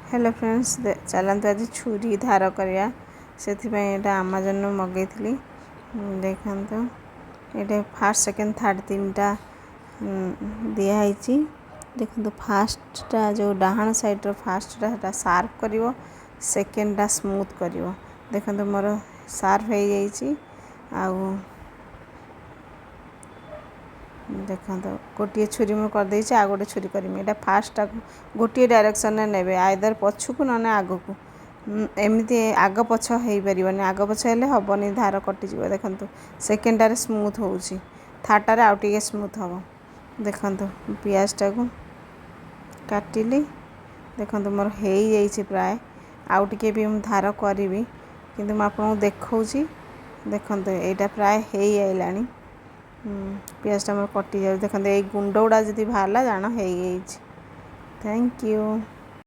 Hello friends चलते आज छुरी धार करवा से आमाजन मगैली देखो ये फास्ट सेकेंड थर्ड तीन टा दिखाई देखो फास्टा जो डाहाण साइड्र फास्टा शार्प कर सेकेंडटा स्मूथ कर देखो मोर शार्प हो जाइए देखो गोटे छुरी मुझे करदे आ गोटे छुरी करमी ये फास्टा गोटे डायरेक्शन में ने आइदर पछकू ना आग को एमती आग पछ हो पार आग पछ हेल्ले हेनी धार कटिज देखो सेकेंडारे स्मूथ हो थर्डारे आउ टे स्मूथ हम देखो पियाजटा को काटिली देखो मोर हो प्राय आउ टे भी धार करी कि आपको देखा देखो यहाँ प्राय हो आइलानी पियाजटा मोर कटि जाए देखो ये गुंड गुड़ा जब बाहर जान हो थैंक यू।